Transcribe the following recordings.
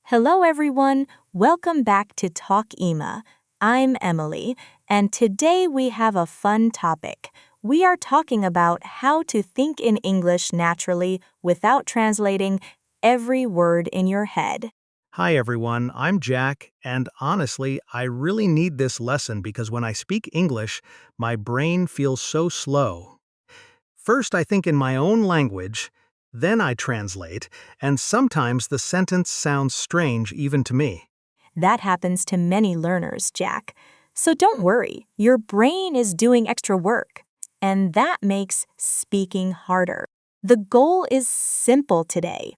Hello, everyone. Welcome back to Talk Ema. I'm Emily, and today we have a fun topic. We are talking about how to think in English naturally without translating every word in your head. Hi everyone, I'm Jack, and honestly, I really need this lesson because when I speak English, my brain feels so slow. First, I think in my own language, then I translate, and sometimes the sentence sounds strange even to me. That happens to many learners, Jack. So don't worry, your brain is doing extra work, and that makes speaking harder. The goal is simple today.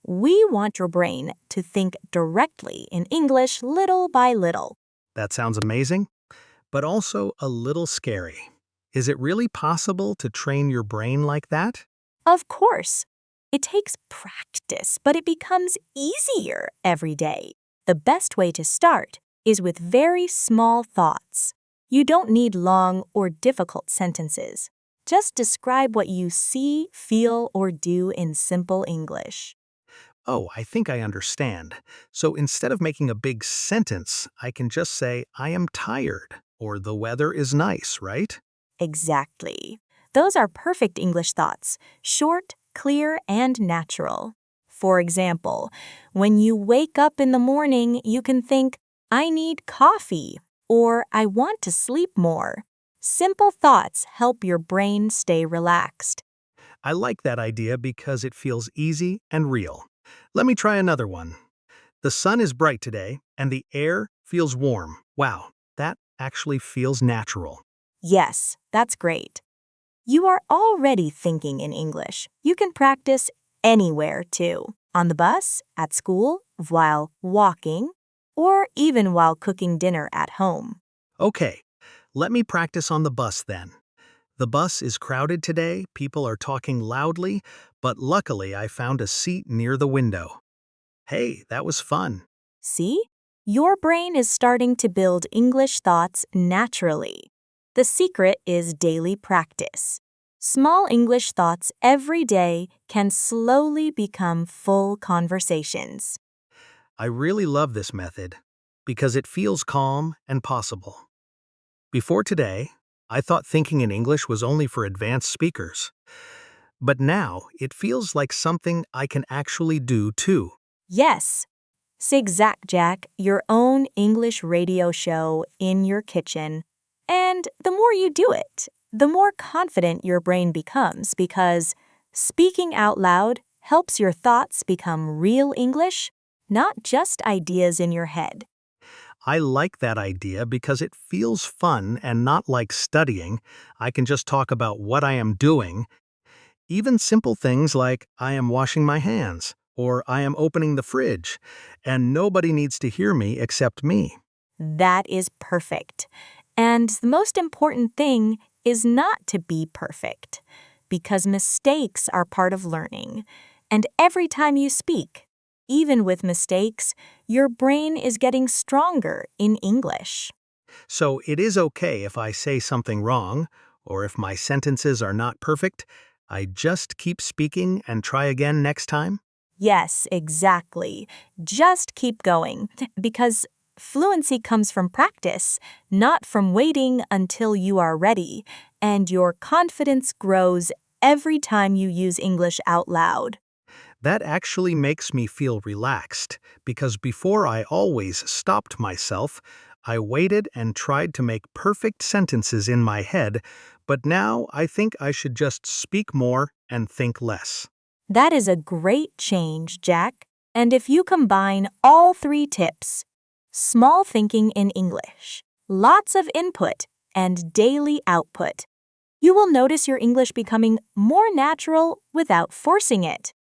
We want your brain to think directly in English little by little. That sounds amazing, but also a little scary. Is it really possible to train your brain like that? Of course, it takes practice, but it becomes easier every day. The best way to start is with very small thoughts. You don't need long or difficult sentences. Just describe what you see, feel, or do in simple English. Oh, I think I understand. So instead of making a big sentence, I can just say, I am tired, or the weather is nice, right? Exactly. Those are perfect English thoughts, short, clear, and natural. For example, when you wake up in the morning, you can think, I need coffee, or I want to sleep more. Simple thoughts help your brain stay relaxed. I like that idea because it feels easy and real. Let me try another one. The sun is bright today, and the air feels warm. Wow, that actually feels natural. Yes, that's great. You are already thinking in English. You can practice anywhere, too. On the bus, at school, while walking, or even while cooking dinner at home. Okay, let me practice on the bus then. The bus is crowded today, people are talking loudly, but luckily I found a seat near the window. Hey, that was fun. See? Your brain is starting to build English thoughts naturally. The secret is daily practice. Small English thoughts every day can slowly become full conversations. I really love this method because it feels calm and possible. Before today, I thought thinking in English was only for advanced speakers. But now it feels like something I can actually do too. Yes, Zigzag Jack, your own English radio show in your kitchen. And the more you do it, the more confident your brain becomes because speaking out loud helps your thoughts become real English, not just ideas in your head. I like that idea because it feels fun and not like studying. I can just talk about what I am doing. Even simple things like I am washing my hands or I am opening the fridge, and nobody needs to hear me except me. That is perfect. And the most important thing is not to be perfect, because mistakes are part of learning. And every time you speak, even with mistakes, your brain is getting stronger in English. So it is okay if I say something wrong or if my sentences are not perfect. I just keep speaking and try again next time. Yes, exactly. Just keep going, because fluency comes from practice, not from waiting until you are ready, and your confidence grows every time you use English out loud. That actually makes me feel relaxed because before I always stopped myself, I waited and tried to make perfect sentences in my head, but now I think I should just speak more and think less. That is a great change, Jack. And if you combine all three tips, small thinking in English, lots of input, and daily output, you will notice your English becoming more natural without forcing it.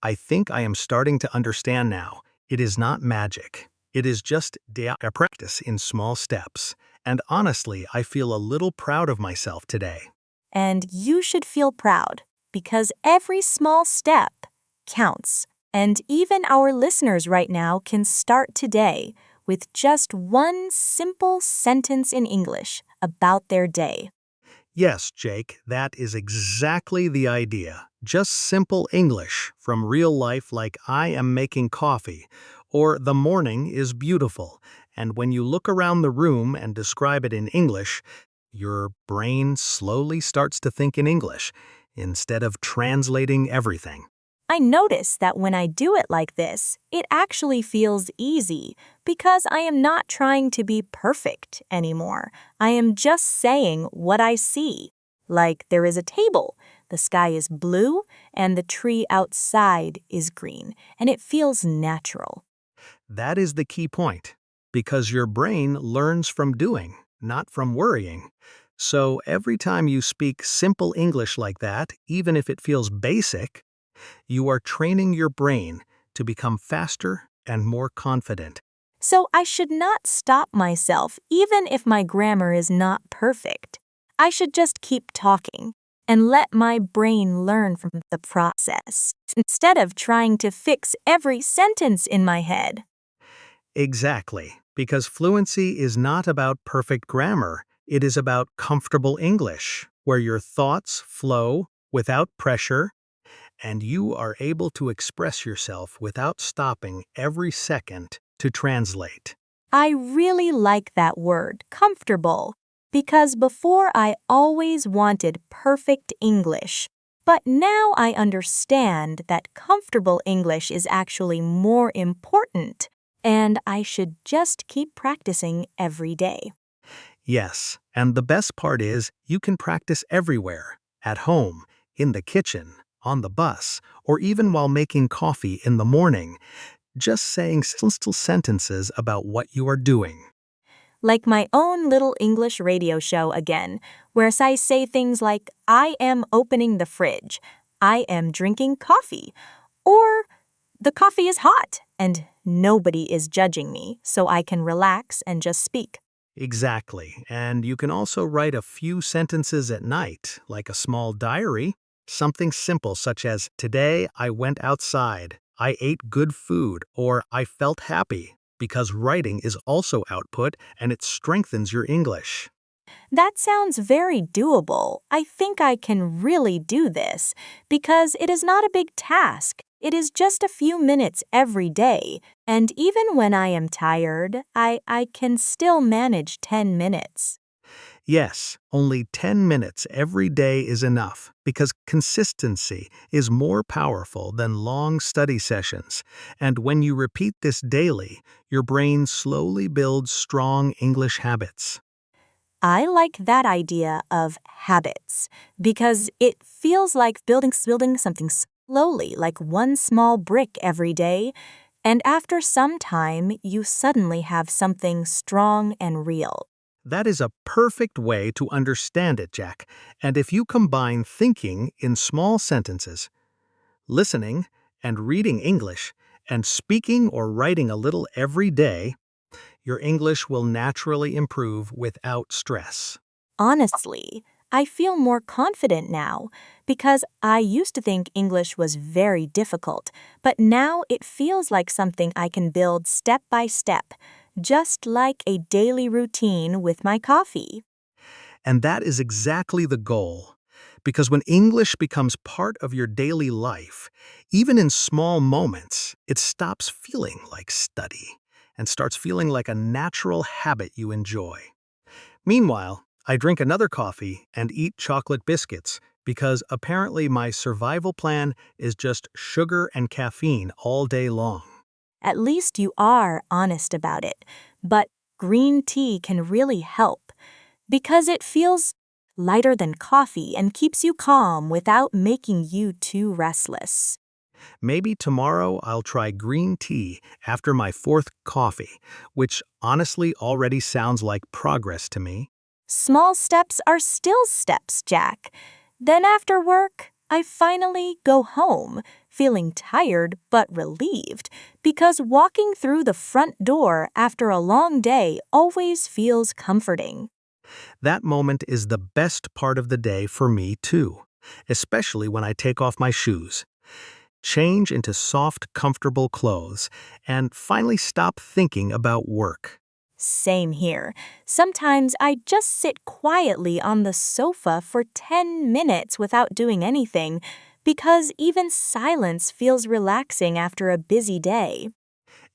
I think I am starting to understand now. It is not magic. It is just a practice in small steps. And honestly, I feel a little proud of myself today. And you should feel proud because every small step counts. And even our listeners right now can start today with just one simple sentence in English about their day. Yes, Jake, that is exactly the idea. Just simple English from real life like I am making coffee Or the morning is beautiful, and when you look around the room and describe it in English, your brain slowly starts to think in English instead of translating everything. I notice that when I do it like this, it actually feels easy because I am not trying to be perfect anymore. I am just saying what I see. Like there is a table, the sky is blue, and the tree outside is green, and it feels natural. That is the key point, because your brain learns from doing, not from worrying. So every time you speak simple English like that, even if it feels basic, you are training your brain to become faster and more confident. So I should not stop myself even if my grammar is not perfect. I should just keep talking and let my brain learn from the process instead of trying to fix every sentence in my head. Exactly, because fluency is not about perfect grammar, it is about comfortable English, where your thoughts flow without pressure and you are able to express yourself without stopping every second to translate. I really like that word, comfortable, because before I always wanted perfect English. But now I understand that comfortable English is actually more important, and I should just keep practicing every day. Yes, and the best part is you can practice everywhere, at home, in the kitchen, on the bus, or even while making coffee in the morning, just saying simple sentences about what you are doing. Like my own little English radio show again, where I say things like, I am opening the fridge, I am drinking coffee, or the coffee is hot, and nobody is judging me, so I can relax and just speak. Exactly, and you can also write a few sentences at night, like a small diary, something simple such as, Today I went outside, I ate good food, or I felt happy, because writing is also output and it strengthens your English. That sounds very doable. I think I can really do this because it is not a big task. It is just a few minutes every day, and even when I am tired, I can still manage 10 minutes. Yes, only 10 minutes every day is enough because consistency is more powerful than long study sessions. And when you repeat this daily, your brain slowly builds strong English habits. I like that idea of habits because it feels like building something slowly, like one small brick every day, and after some time, you suddenly have something strong and real. That is a perfect way to understand it, Jack. And if you combine thinking in small sentences, listening and reading English, and speaking or writing a little every day, your English will naturally improve without stress. Honestly, I feel more confident now because I used to think English was very difficult, but now it feels like something I can build step by step, just like a daily routine with my coffee. And that is exactly the goal. Because when English becomes part of your daily life, even in small moments, it stops feeling like study and starts feeling like a natural habit you enjoy. Meanwhile, I drink another coffee and eat chocolate biscuits because apparently my survival plan is just sugar and caffeine all day long. At least you are honest about it, but green tea can really help because it feels lighter than coffee and keeps you calm without making you too restless. Maybe tomorrow I'll try green tea after my fourth coffee, which honestly already sounds like progress to me. Small steps are still steps, Jack. Then after work, I finally go home, feeling tired but relieved, because walking through the front door after a long day always feels comforting. That moment is the best part of the day for me too, especially when I take off my shoes, change into soft, comfortable clothes, and finally stop thinking about work. Same here. Sometimes I just sit quietly on the sofa for 10 minutes without doing anything, because even silence feels relaxing after a busy day.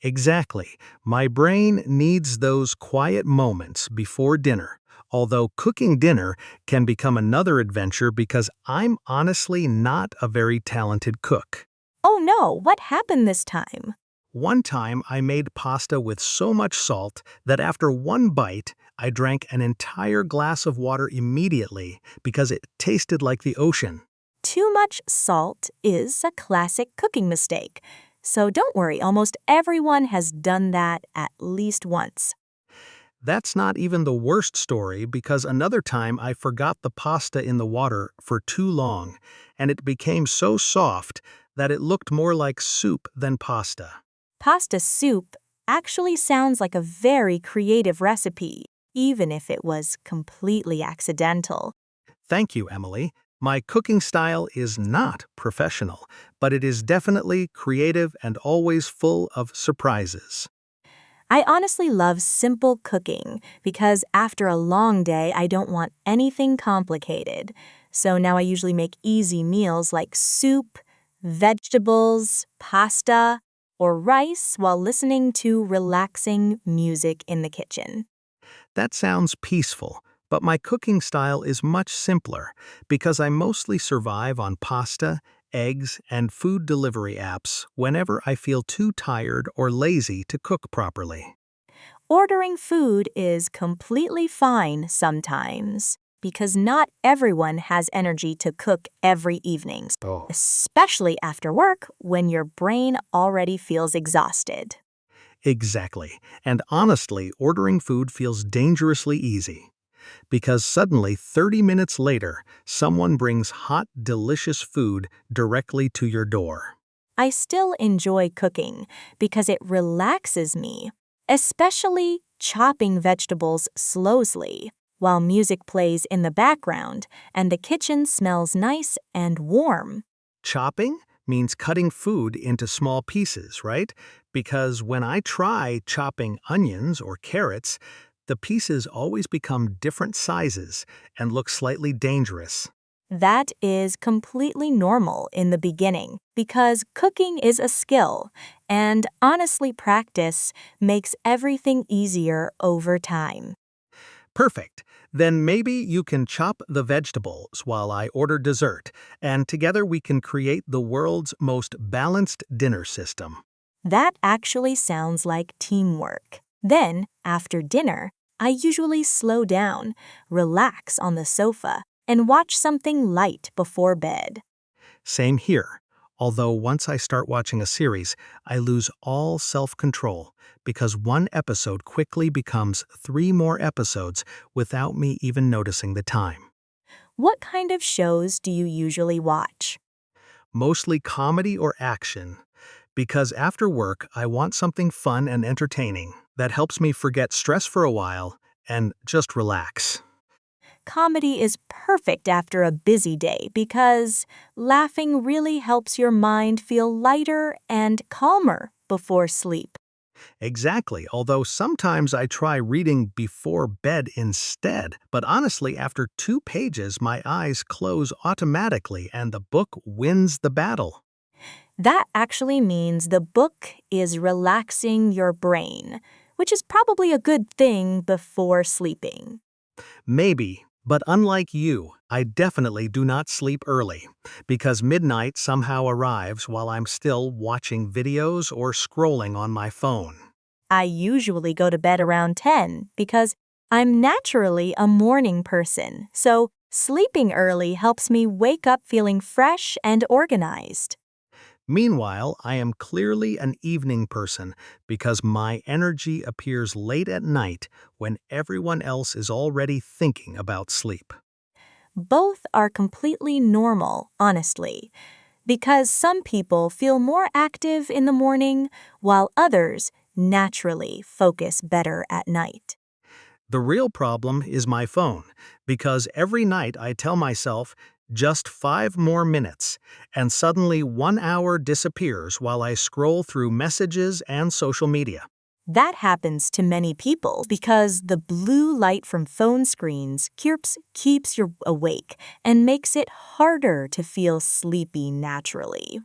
Exactly. My brain needs those quiet moments before dinner. Although cooking dinner can become another adventure because I'm honestly not a very talented cook. Oh no, what happened this time? One time I made pasta with so much salt that after one bite, I drank an entire glass of water immediately because it tasted like the ocean. Too much salt is a classic cooking mistake. So don't worry, almost everyone has done that at least once. That's not even the worst story because another time I forgot the pasta in the water for too long, and it became so soft that it looked more like soup than pasta. Pasta soup actually sounds like a very creative recipe, even if it was completely accidental. Thank you, Emily. My cooking style is not professional, but it is definitely creative and always full of surprises. I honestly love simple cooking because after a long day, I don't want anything complicated. So now I usually make easy meals like soup, vegetables, pasta, or rice while listening to relaxing music in the kitchen. That sounds peaceful, but my cooking style is much simpler because I mostly survive on pasta, eggs, and food delivery apps whenever I feel too tired or lazy to cook properly. Ordering food is completely fine sometimes because not everyone has energy to cook every evening, Oh. especially after work when your brain already feels exhausted. Exactly. And honestly, ordering food feels dangerously easy because suddenly 30 minutes later, someone brings hot, delicious food directly to your door. I still enjoy cooking because it relaxes me, especially chopping vegetables slowly while music plays in the background and the kitchen smells nice and warm. Chopping means cutting food into small pieces, right? Because when I try chopping onions or carrots, the pieces always become different sizes and look slightly dangerous. That is completely normal in the beginning because cooking is a skill, and honestly, practice makes everything easier over time. Perfect. Then maybe you can chop the vegetables while I order dessert, and together we can create the world's most balanced dinner system. That actually sounds like teamwork. Then, after dinner, I usually slow down, relax on the sofa, and watch something light before bed. Same here. Although once I start watching a series, I lose all self control because one episode quickly becomes three more episodes without me even noticing the time. What kind of shows do you usually watch? Mostly comedy or action, because after work I want something fun and entertaining that helps me forget stress for a while and just relax. Comedy is perfect after a busy day because laughing really helps your mind feel lighter and calmer before sleep. Exactly, although sometimes I try reading before bed instead, but honestly, after 2 pages, my eyes close automatically and the book wins the battle. That actually means the book is relaxing your brain, which is probably a good thing before sleeping. Maybe, but unlike you, I definitely do not sleep early, because midnight somehow arrives while I'm still watching videos or scrolling on my phone. I usually go to bed around 10 because I'm naturally a morning person, so sleeping early helps me wake up feeling fresh and organized. Meanwhile, I am clearly an evening person because my energy appears late at night when everyone else is already thinking about sleep. Both are completely normal, honestly, because some people feel more active in the morning while others naturally focus better at night. The real problem is my phone, because every night I tell myself, just 5 more minutes, and suddenly 1 hour disappears while I scroll through messages and social media. That happens to many people because the blue light from phone screens keeps you awake and makes it harder to feel sleepy naturally.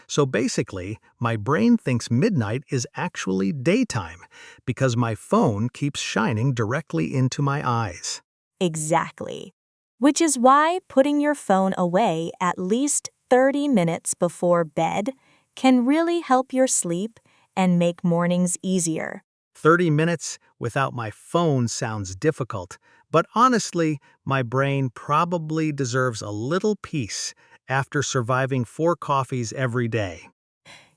So basically, my brain thinks midnight is actually daytime because my phone keeps shining directly into my eyes. Exactly. Which is why putting your phone away at least 30 minutes before bed can really help your sleep and make mornings easier. 30 minutes without my phone sounds difficult, but honestly, my brain probably deserves a little peace after surviving 4 coffees every day.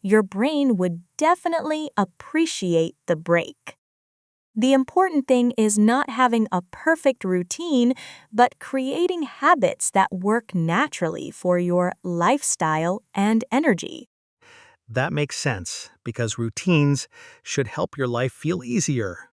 Your brain would definitely appreciate the break. The important thing is not having a perfect routine, but creating habits that work naturally for your lifestyle and energy. That makes sense because routines should help your life feel easier,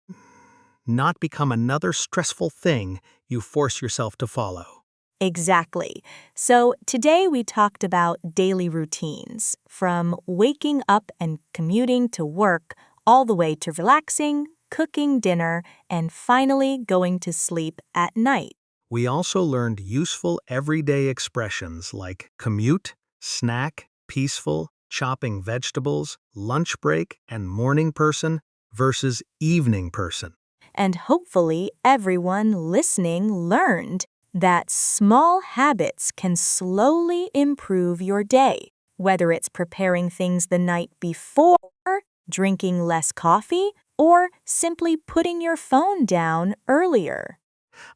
not become another stressful thing you force yourself to follow. Exactly. So today we talked about daily routines, from waking up and commuting to work, all the way to relaxing, cooking dinner, and finally going to sleep at night. We also learned useful everyday expressions like commute, snack, peaceful, chopping vegetables, lunch break, and morning person versus evening person. And hopefully, everyone listening learned that small habits can slowly improve your day, whether it's preparing things the night before, drinking less coffee, or simply putting your phone down earlier.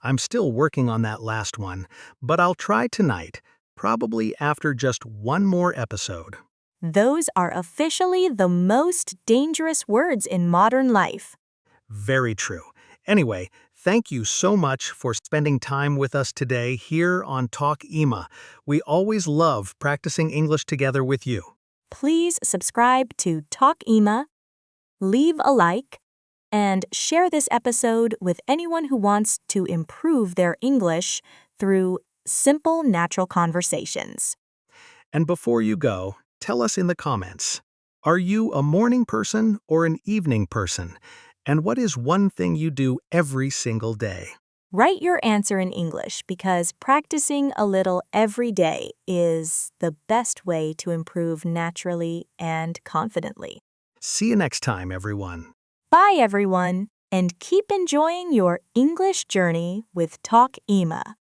I'm still working on that last one, but I'll try tonight, probably after just one more episode. Those are officially the most dangerous words in modern life. Very true. Anyway, thank you so much for spending time with us today here on Talk Ema. We always love practicing English together with you. Please subscribe to Talk Ema, leave a like, and share this episode with anyone who wants to improve their English through simple, natural conversations. And before you go, tell us in the comments, are you a morning person or an evening person? And what is one thing you do every single day? Write your answer in English because practicing a little every day is the best way to improve naturally and confidently. See you next time, everyone. Bye, everyone, and keep enjoying your English journey with Talk Ema.